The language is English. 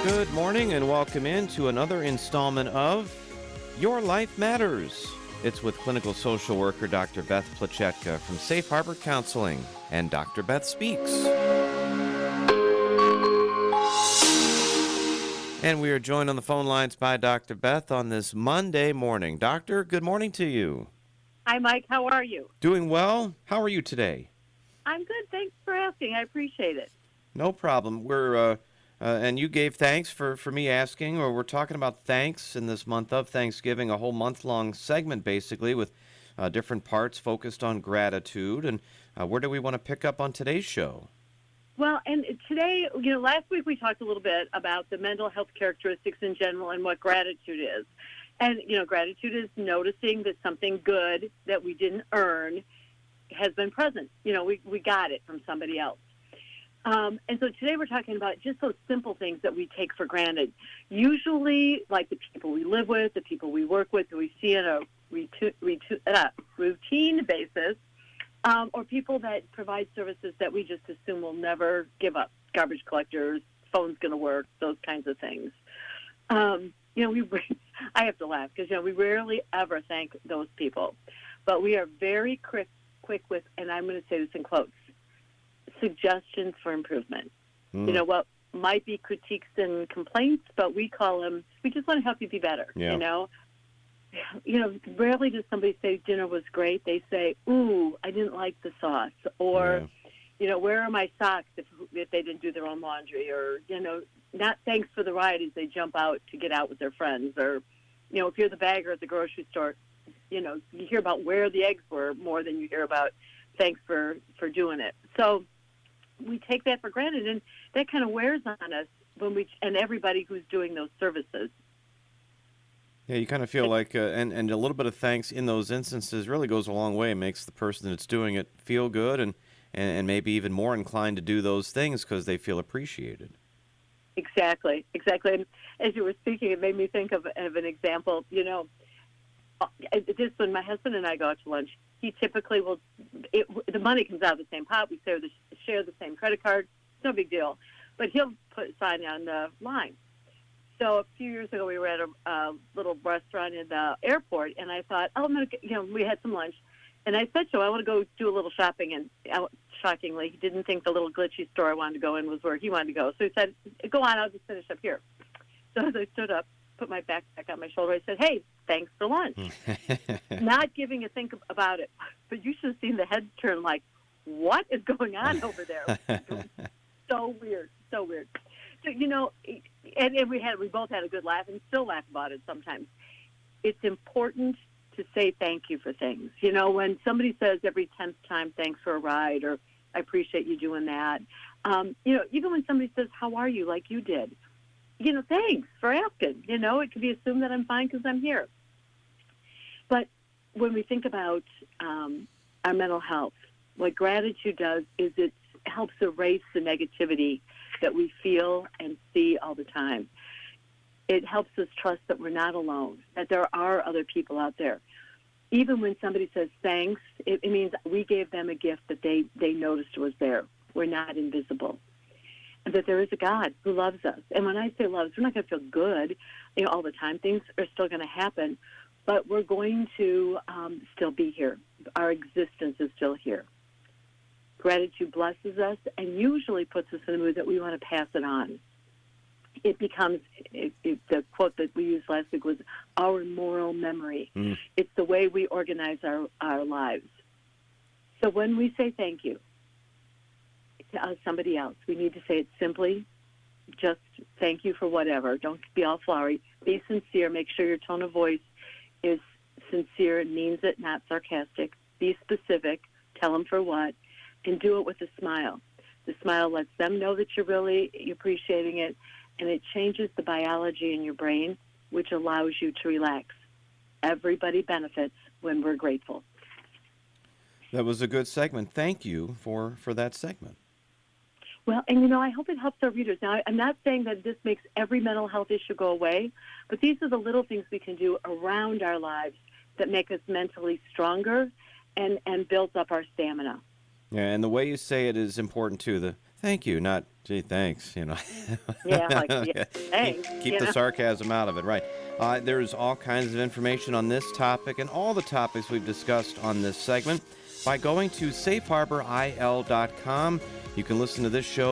Good morning and welcome into another installment of Your Life Matters. It's with clinical social worker Dr. Beth Plachetka from Safe Harbor Counseling and Dr. Beth Speaks. And we are joined on the phone lines by Dr. Beth on this Monday morning. Doctor, good morning to you. Hi, Mike. How are you? Doing well. How are you today? I'm good. Thanks for asking. I appreciate it. No problem. And you gave thanks for me asking, or we're talking about thanks in this month of Thanksgiving, a whole month-long segment basically with different parts focused on gratitude. And where do we want to pick up on today's show? Well, and today, last week we talked a little bit about the mental health characteristics in general and what gratitude is. And, gratitude is noticing that something good that we didn't earn has been present. We got it from somebody else. And so today we're talking about just those simple things that we take for granted. Usually, like the people we live with, the people we work with, that we see on a routine basis, or people that provide services that we just assume will never give up. Garbage collectors, phone's going to work, those kinds of things. I have to laugh because, we rarely ever thank those people. But we are very quick with, and I'm going to say this in quotes, suggestions for improvement. What might be critiques and complaints, but we call them, we just want to help you be better. Yeah. Rarely does somebody say dinner was great. They say, ooh, I didn't like the sauce. Or, where are my socks if they didn't do their own laundry? Or, not thanks for the ride as they jump out to get out with their friends. Or, if you're the bagger at the grocery store, you hear about where the eggs were more than you hear about thanks for doing it. So we take that for granted, and that kind of wears on us and everybody who's doing those services. Yeah, you kind of feel like, and a little bit of thanks in those instances really goes a long way. It makes the person that's doing it feel good and maybe even more inclined to do those things because they feel appreciated. Exactly. And as you were speaking, it made me think of an example. Just when my husband and I go out to lunch, he typically will, the money comes out of the same pot. We share the same credit card. It's no big deal. But he'll put a sign on the line. So a few years ago, we were at a little restaurant in the airport, and I thought, we had some lunch. And I said, I want to go do a little shopping. And shockingly, he didn't think the little glitchy store I wanted to go in was where he wanted to go. So he said, go on, I'll just finish up here. So as I stood up, put my backpack on my shoulder, I said, hey, thanks for lunch. Not giving a think about it. But you should have seen the heads turn like, what is going on over there? So weird. So, and we both had a good laugh and still laugh about it sometimes. It's important to say thank you for things. When somebody says every 10th time, thanks for a ride, or I appreciate you doing that. Even when somebody says, how are you, like you did, thanks for asking. It could be assumed that I'm fine because I'm here. But when we think about our mental health, what gratitude does is it helps erase the negativity that we feel and see all the time. It helps us trust that we're not alone, that there are other people out there. Even when somebody says thanks, it means we gave them a gift that they noticed was there. We're not invisible. And that there is a God who loves us. And when I say loves, we're not going to feel good all the time. Things are still going to happen, but we're going to still be here. Our existence is still here. Gratitude blesses us and usually puts us in a mood that we want to pass it on. It becomes, the quote that we used last week was our moral memory. It's the way we organize our lives. So when we say thank you to somebody else, we need to say it simply, just thank you for whatever. Don't be all flowery. Be sincere. Make sure your tone of voice is sincere and means it, not sarcastic. Be specific. Tell them for what. And do it with a smile. The smile lets them know that you're really appreciating it, and it changes the biology in your brain, which allows you to relax. Everybody benefits when we're grateful. That was a good segment. Thank you for that segment. Well, and I hope it helps our readers. Now, I'm not saying that this makes every mental health issue go away, but these are the little things we can do around our lives that make us mentally stronger and builds up our stamina. Yeah, and the way you say it is important too. The thank you, not Gee, thanks. Yeah, like, yeah, thanks. Keep the sarcasm out of it, right? There's all kinds of information on this topic and all the topics we've discussed on this segment by going to safeharboril.com. You can listen to this show